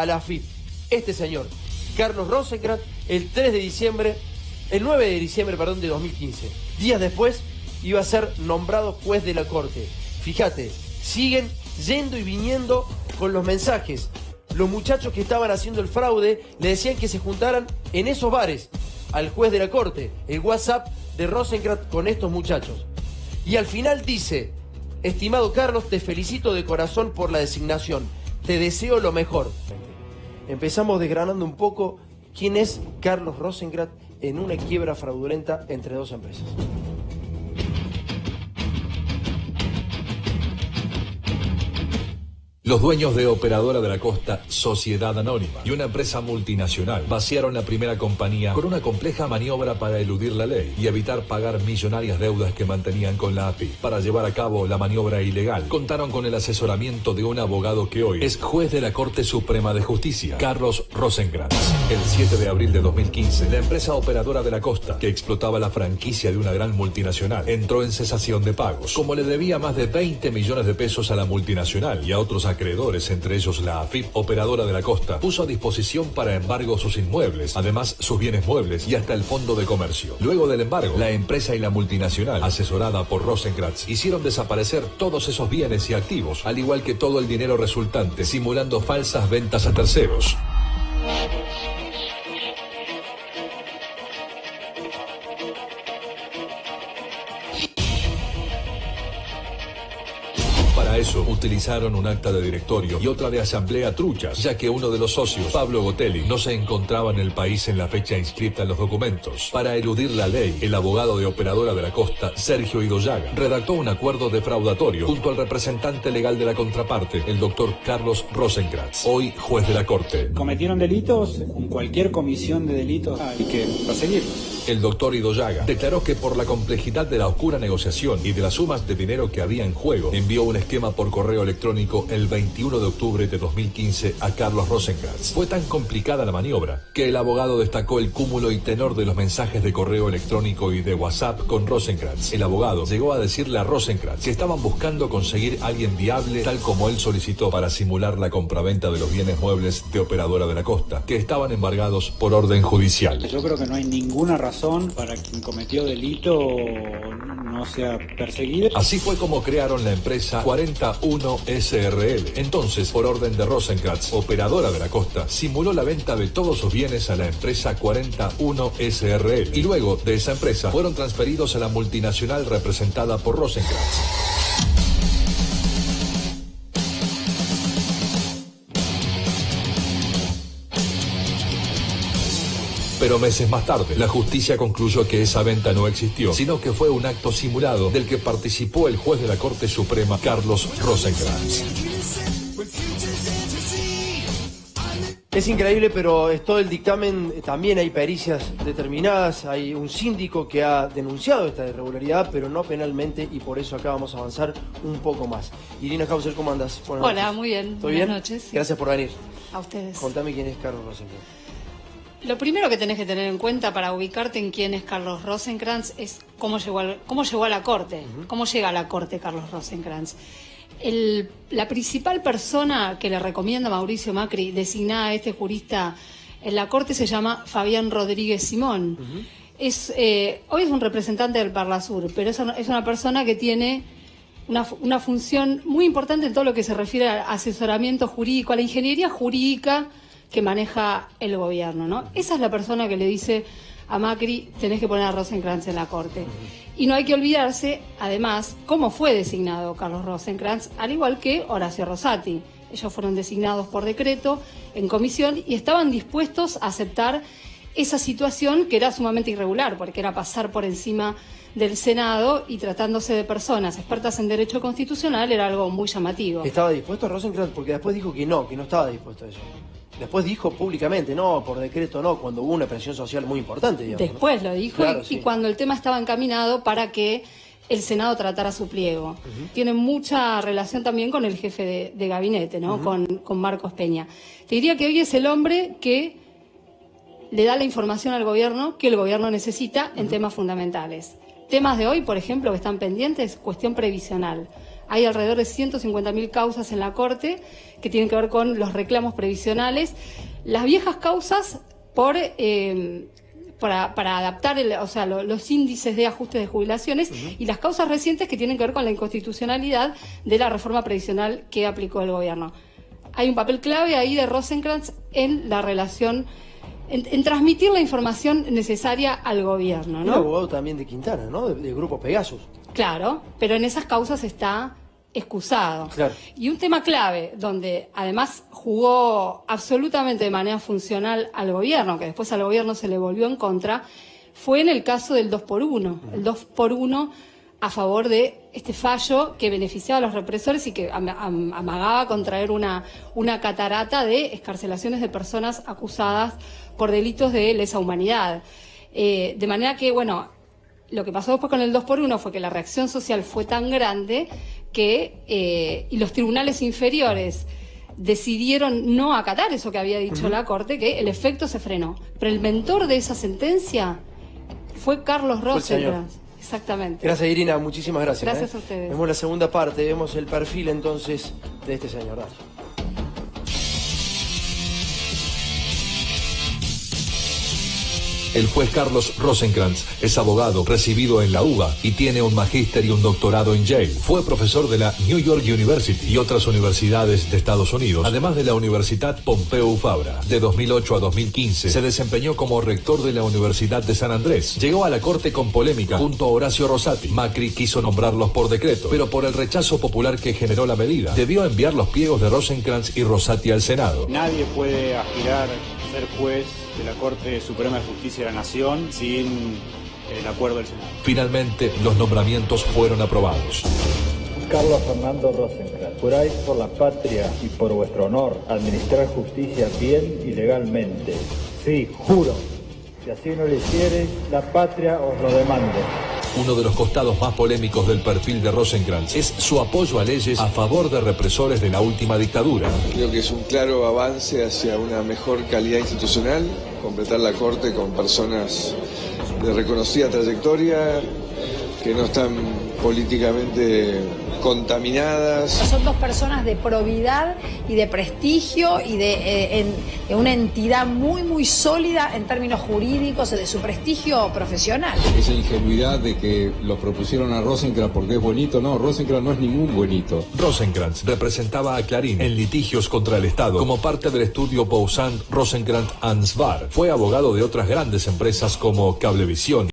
a la AFIP. Este señor, Carlos Rosenkrantz, el 9 de diciembre de 2015. Días después iba a ser nombrado juez de la Corte. Fíjate, siguen yendo y viniendo con los mensajes. Los muchachos que estaban haciendo el fraude le decían que se juntaran en esos bares al juez de la Corte. El WhatsApp de Rosenkrantz con estos muchachos. Y al final dice: estimado Carlos, te felicito de corazón por la designación. Te deseo lo mejor. Empezamos desgranando un poco quién es Carlos Rosenkrantz en una quiebra fraudulenta entre dos empresas. Los dueños de Operadora de la Costa, Sociedad Anónima, y una empresa multinacional vaciaron la primera compañía con una compleja maniobra para eludir la ley y evitar pagar millonarias deudas que mantenían con la AFI. Para llevar a cabo la maniobra ilegal, contaron con el asesoramiento de un abogado que hoy es juez de la Corte Suprema de Justicia, Carlos Rosenkrantz. El 7 de abril de 2015, la empresa Operadora de la Costa, que explotaba la franquicia de una gran multinacional, entró en cesación de pagos. Como le debía más de 20 millones de pesos a la multinacional y a otros acreedores, entre ellos la AFIP, Operadora de la Costa, puso a disposición para embargo sus inmuebles, además sus bienes muebles y hasta el fondo de comercio. Luego del embargo, la empresa y la multinacional, asesorada por Rosenkrantz, hicieron desaparecer todos esos bienes y activos, al igual que todo el dinero resultante, simulando falsas ventas a terceros. Para eso, utilizaron un acta de directorio y otra de asamblea truchas, ya que uno de los socios, Pablo Gotelli, no se encontraba en el país en la fecha inscrita en los documentos. Para eludir la ley, el abogado de Operadora de la Costa, Sergio Idoyaga, redactó un acuerdo defraudatorio junto al representante legal de la contraparte, el doctor Carlos Rosenkrantz, hoy juez de la Corte. Cometieron delitos, en cualquier comisión de delitos hay que perseguirlos. El doctor Idoyaga declaró que por la complejidad de la oscura negociación y de las sumas de dinero que había en juego, envió un esquema por correo electrónico el 21 de octubre de 2015 a Carlos Rosenkrantz. Fue tan complicada la maniobra que el abogado destacó el cúmulo y tenor de los mensajes de correo electrónico y de WhatsApp con Rosenkrantz. El abogado llegó a decirle a Rosenkrantz que estaban buscando conseguir a alguien viable, tal como él solicitó, para simular la compraventa de los bienes muebles de Operadora de la Costa, que estaban embargados por orden judicial. Yo creo que no hay ninguna razón para quien cometió delito no sea perseguido. Así fue como crearon la empresa 41 SRL. Entonces, por orden de Rosenkrantz, Operadora de la Costa simuló la venta de todos sus bienes a la empresa 41 SRL. Y luego de esa empresa fueron transferidos a la multinacional representada por Rosenkrantz. Pero meses más tarde, la justicia concluyó que esa venta no existió, sino que fue un acto simulado del que participó el juez de la Corte Suprema, Carlos Rosenkrantz. Es increíble, pero es todo el dictamen. También hay pericias determinadas. Hay un síndico que ha denunciado esta irregularidad, pero no penalmente, y por eso acá vamos a avanzar un poco más. Irina Hauser, ¿cómo andas? Hola, muy bien. ¿Todo bien? Buenas noches. Sí. Gracias por venir. A ustedes. Contame quién es Carlos Rosenkrantz. Lo primero que tenés que tener en cuenta para ubicarte en quién es Carlos Rosenkrantz es cómo llegó a la Corte. Cómo llega a la Corte Carlos Rosenkrantz. La principal persona que le recomienda a Mauricio Macri designar a este jurista en la Corte se llama Fabián Rodríguez Simón. Hoy es un representante del Parlasur, pero es una persona que tiene una función muy importante en todo lo que se refiere al asesoramiento jurídico, a la ingeniería jurídica que maneja el gobierno, ¿no? Esa es la persona que le dice a Macri: tenés que poner a Rosenkrantz en la Corte. Y no hay que olvidarse, además, cómo fue designado Carlos Rosenkrantz, al igual que Horacio Rosati. Ellos fueron designados por decreto en comisión y estaban dispuestos a aceptar esa situación, que era sumamente irregular, porque era pasar por encima del Senado, y tratándose de personas expertas en derecho constitucional era algo muy llamativo. ¿Estaba dispuesto Rosenkrantz? Porque después dijo que no estaba dispuesto a eso. Después dijo públicamente, no, por decreto no, cuando hubo una presión social muy importante, digamos. Después lo dijo, claro, y cuando el tema estaba encaminado para que el Senado tratara su pliego. Tiene mucha relación también con el jefe de gabinete, ¿no? Con Marcos Peña. Te diría que hoy es el hombre que le da la información al gobierno que el gobierno necesita en temas fundamentales. Temas de hoy, por ejemplo, que están pendientes, cuestión previsional. Hay alrededor de 150.000 causas en la Corte que tienen que ver con los reclamos previsionales. Las viejas causas para adaptar los índices de ajuste de jubilaciones, y las causas recientes que tienen que ver con la inconstitucionalidad de la reforma previsional que aplicó el gobierno. Hay un papel clave ahí de Rosenkrantz en la relación, en transmitir la información necesaria al gobierno, ¿no? Un abogado también de Quintana, ¿no? De Grupo Pegasus. Claro, pero en esas causas está excusado. Claro. Y un tema clave, donde además jugó absolutamente de manera funcional al gobierno, que después al gobierno se le volvió en contra, fue en el caso del 2x1. El 2x1 a favor de este fallo que beneficiaba a los represores y que amagaba con traer una catarata de excarcelaciones de personas acusadas por delitos de lesa humanidad. De manera que, bueno, lo que pasó después con el 2x1 fue que la reacción social fue tan grande que y los tribunales inferiores decidieron no acatar eso que había dicho la Corte, que el efecto se frenó. Pero el mentor de esa sentencia fue Carlos Rosenkrantz. Exactamente. Gracias, Irina, muchísimas gracias. Gracias a ustedes. Vemos la segunda parte, vemos el perfil entonces de este señor. Dale. El juez Carlos Rosenkrantz es abogado, recibido en la UBA y tiene un magíster y un doctorado en Yale. Fue profesor de la New York University y otras universidades de Estados Unidos, además de la Universidad Pompeu Fabra. De 2008 a 2015 se desempeñó como rector de la Universidad de San Andrés. Llegó a la corte con polémica junto a Horacio Rosati. Macri quiso nombrarlos por decreto, pero por el rechazo popular que generó la medida, debió enviar los pliegos de Rosenkrantz y Rosati al Senado. Nadie puede aspirar a ser juez de la Corte Suprema de Justicia de la Nación sin el acuerdo del Senado. Finalmente, los nombramientos fueron aprobados. Carlos Fernando Rosenkrantz, juráis por la patria y por vuestro honor administrar justicia bien y legalmente. Sí, juro. Si así no lo hiciereis, la patria os lo demande. Uno de los costados más polémicos del perfil de Rosenkrantz es su apoyo a leyes a favor de represores de la última dictadura. Creo que es un claro avance hacia una mejor calidad institucional, completar la Corte con personas de reconocida trayectoria, que no están políticamente contaminadas. Son dos personas de probidad y de prestigio y de una entidad muy, muy sólida en términos jurídicos, de su prestigio profesional. Esa ingenuidad de que lo propusieron a Rosenkrantz porque es bonito, no, Rosenkrantz no es ningún bonito. Rosenkrantz representaba a Clarín en litigios contra el Estado como parte del estudio Boussant, Rosenkrantz & Svar. Fue abogado de otras grandes empresas como Cablevisión